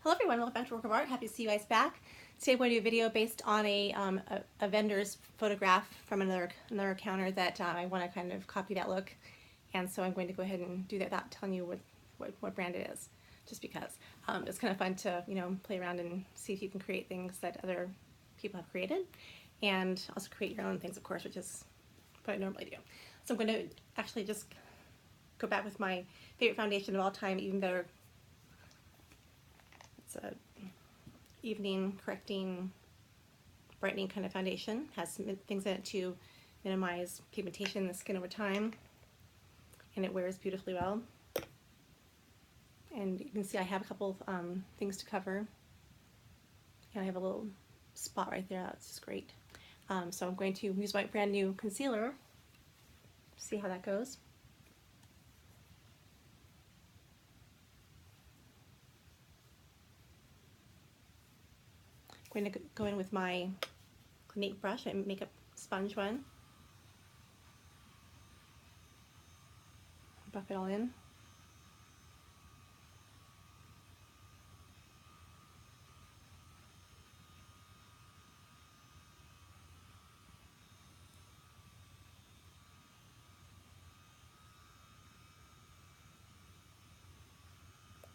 Hello everyone, welcome back to Work of Art. Happy to see you guys back. Today I'm going to do a video based on a vendor's photograph from another counter that I want to kind of copy that look. And so I'm going to go ahead and do that without telling you what brand it is, just because. It's kind of fun to, play around and see if you can create things that other people have created. And also create your own things, of course, which is what I normally do. So I'm going to actually just go back with my favorite foundation of all time, Even Better. It's a evening correcting, brightening kind of foundation. Has some things in it to minimize pigmentation in the skin over time, and it wears beautifully well. And you can see I have a couple things to cover, and I have a little spot right there. That's just great. So I'm going to use my brand new concealer. See how that goes. I'm going to go in with my Clinique brush, my makeup sponge one. Buff it all in.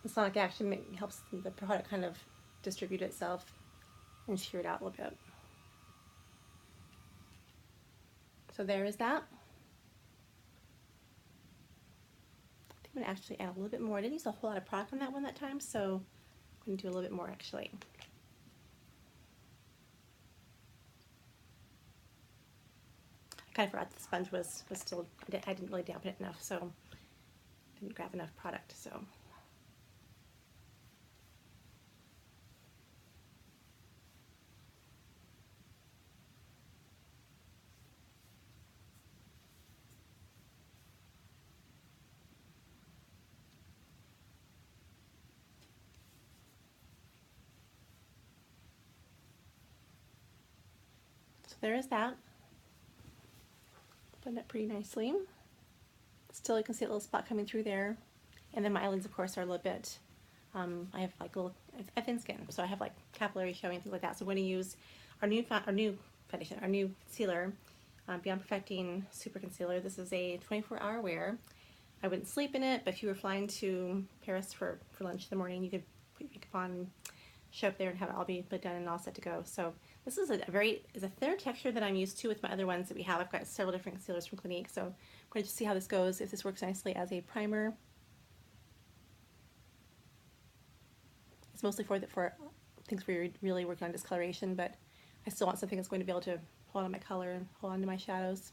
The sonic action helps the product kind of distribute itself and shear it out a little bit. So there is that. I think I'm going to actually add a little bit more. I didn't use a whole lot of product on that one that time, so I'm going to do a little bit more actually. I kind of forgot the sponge was still, I didn't really dampen it enough, so I didn't grab enough product, so. So there is that. Blend it pretty nicely. Still, you can see a little spot coming through there. And then my eyelids, of course, are a little bit, I have like a thin skin, so I have like capillary showing, things like that. So I'm going to use our new foundation, our new concealer, Beyond Perfecting Super Concealer. This is a 24-hour wear. I wouldn't sleep in it, but if you were flying to Paris for lunch in the morning, you could put your makeup on, show up there, and have it all be put done and all set to go. So this is a thinner texture than I'm used to with my other ones that we have. I've got several different concealers from Clinique, so I'm going to see how this goes, if this works nicely as a primer. It's mostly for things where you're really working on discoloration, but I still want something that's going to be able to hold on my color and hold on to my shadows.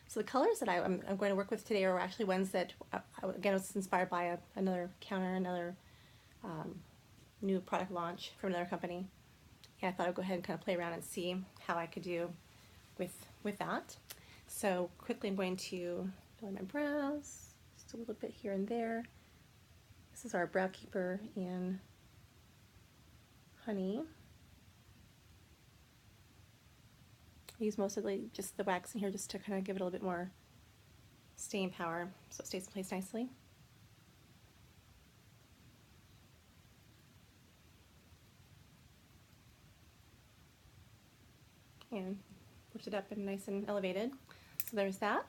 So the colors that I'm going to work with today are actually ones that, again, I was inspired by another counter, another new product launch from another company. And I thought I'd go ahead and kind of play around and see how I could do with that. So quickly I'm going to fill in my brows, just a little bit here and there. This is our Brow Keeper in Honey. I use mostly just the wax in here just to kind of give it a little bit more staying power so it stays in place nicely. And lift it up and nice and elevated. So there's that.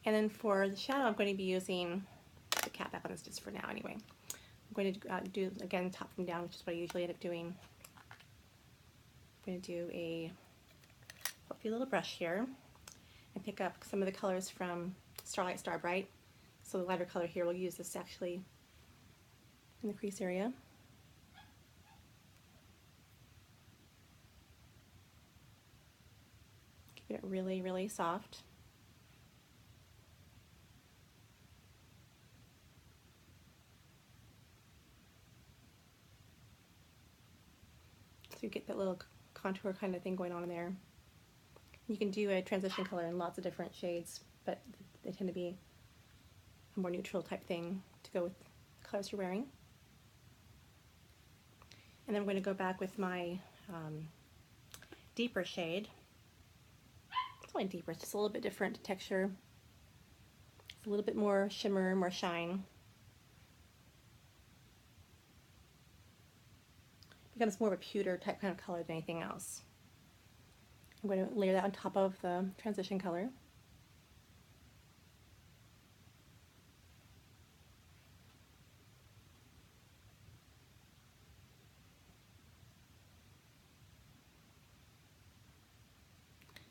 And then for the shadow, I'm going to be using the cap back on this just for now anyway. I'm going to do, again, top from down, which is what I usually end up doing. I'm going to do a fluffy little brush here and pick up some of the colors from Starlight Starbright. So the lighter color here, we'll use this actually in the crease area. Keep it really, really soft. So you get that little contour kind of thing going on in there. You can do a transition color in lots of different shades, but they tend to be a more neutral type thing to go with the colors you're wearing. And then I'm going to go back with my deeper shade. It's only deeper, it's just a little bit different texture. It's a little bit more shimmer, more shine. Becomes more of a pewter type kind of color than anything else. I'm going to layer that on top of the transition color.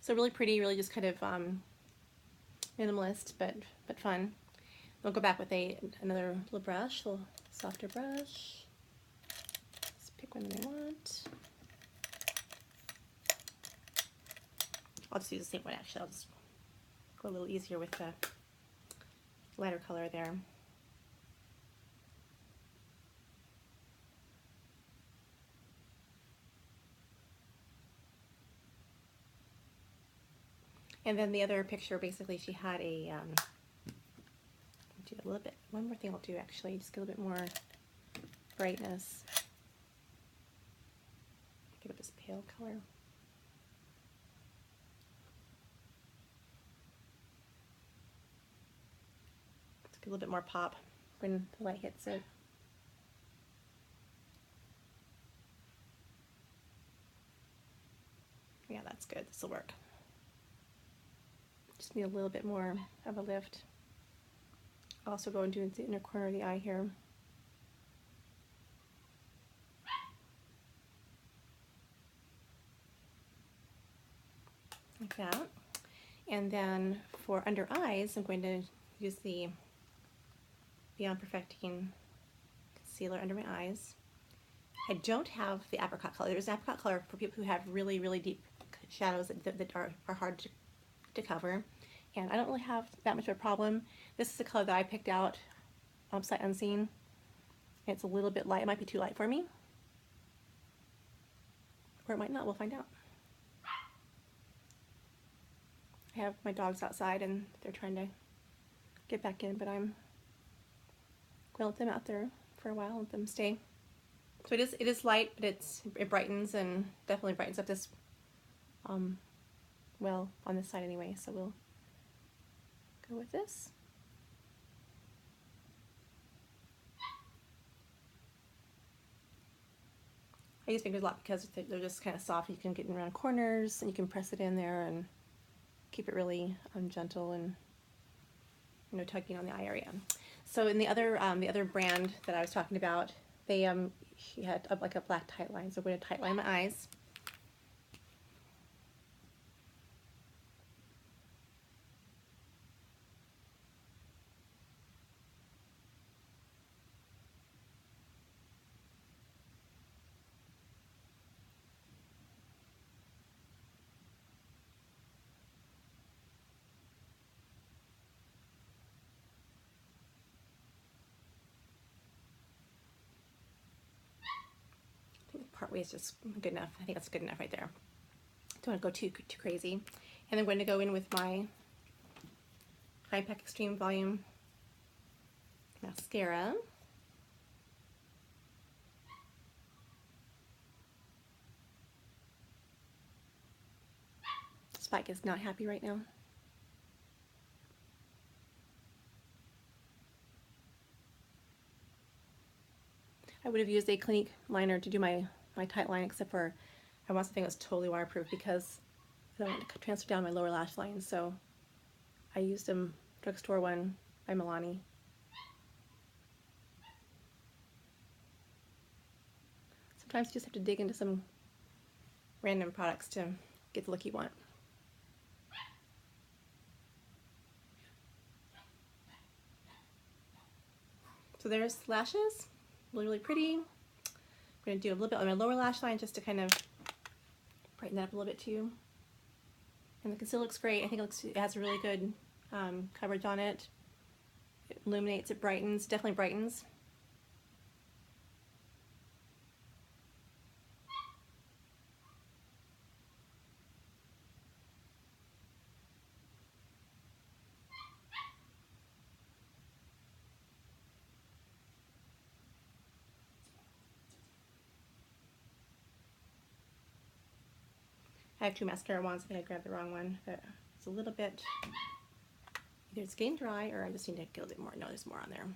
So really pretty, really just kind of minimalist, but fun. We'll go back with another little brush, a little softer brush. Let's pick one that I want. I'll just use the same one actually. I'll just go a little easier with the lighter color there. And then the other picture, basically, she had a, do a little bit, one more thing I'll do actually, just get a little bit more brightness. Pick up this pale color. Let's get a little bit more pop when the light hits it. Yeah, that's good, this will work. Just need a little bit more of a lift. Also go and do the inner corner of the eye here. Like that. And then for under eyes, I'm going to use the Beyond Perfecting concealer under my eyes. I don't have the apricot color. There's an apricot color for people who have really, really deep shadows that are hard to cover. And I don't really have that much of a problem. This is the color that I picked out sight unseen. It's a little bit light. It might be too light for me. Or it might not. We'll find out. I have my dogs outside and they're trying to get back in, but I'm going to let them out there for a while, let them stay. So it is light, but it brightens, and definitely brightens up this, well, on this side anyway, so we'll go with this. I use fingers a lot because they're just kind of soft. You can get around corners, and you can press it in there and keep it really gentle and tugging on the eye area. So in the other brand that I was talking about, they she had like a black tight line, so I'm going to tight line my eyes. Partway is just good enough. I think that's good enough right there. Don't want to go too crazy. And I'm going to go in with my High Pack Extreme Volume Mascara. Spike is not happy right now. I would have used a Clinique liner to do my tight line, except for I want something that's totally waterproof because I don't want to transfer down my lower lash line, so I used a drugstore one by Milani. Sometimes you just have to dig into some random products to get the look you want. So there's lashes, really, really pretty. I'm going to do a little bit on my lower lash line just to kind of brighten that up a little bit too. And the concealer looks great. I think it has a really good coverage on it. It illuminates, it brightens, definitely brightens. I have two mascara wands. I think I grabbed the wrong one, but it's a little bit Either it's getting dry or I just need to get a little bit more. No, there's more on there.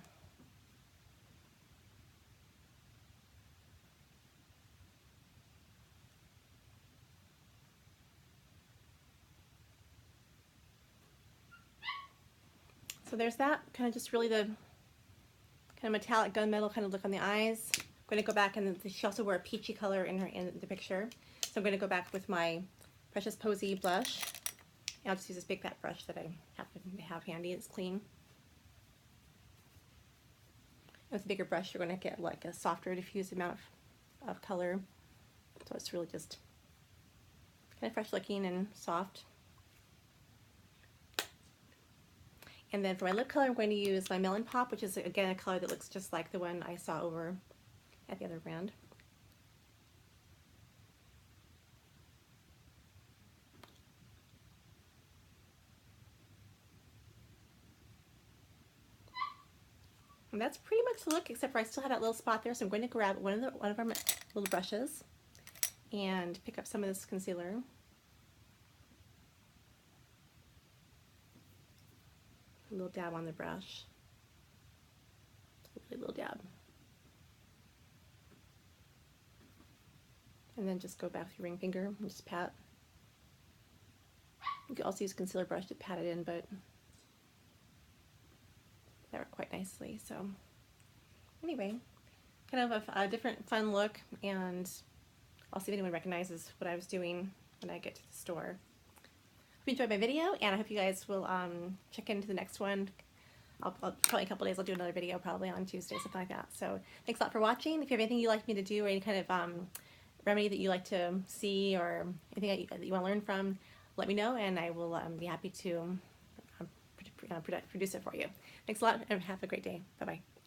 So there's that, kind of just really the kind of metallic gunmetal kind of look on the eyes. I'm going to go back, and she also wore a peachy color in the picture. So I'm going to go back with my Precious Posy blush. And I'll just use this big fat brush that I happen to have handy. It's clean. With a bigger brush, you're going to get like a softer, diffused amount of color. So it's really just kind of fresh looking and soft. And then for my lip color, I'm going to use my Melon Pop, which is again a color that looks just like the one I saw over at the other brand. And that's pretty much the look, except for I still have that little spot there, so I'm going to grab one of our little brushes and pick up some of this concealer. A little dab on the brush. A little dab. And then just go back with your ring finger and just pat. You can also use a concealer brush to pat it in, but that worked quite nicely. So anyway, kind of a different fun look, and I'll see if anyone recognizes what I was doing when I get to the store. Hope you enjoyed my video, and I hope you guys will check into the next one. I'll probably a couple days I'll do another video, probably on Tuesday, something like that. So thanks a lot for watching. If you have anything you'd like me to do, or any kind of remedy that you like to see, or anything that you want to learn from, let me know, and I will be happy to produce it for you. Thanks a lot, and have a great day. Bye-bye.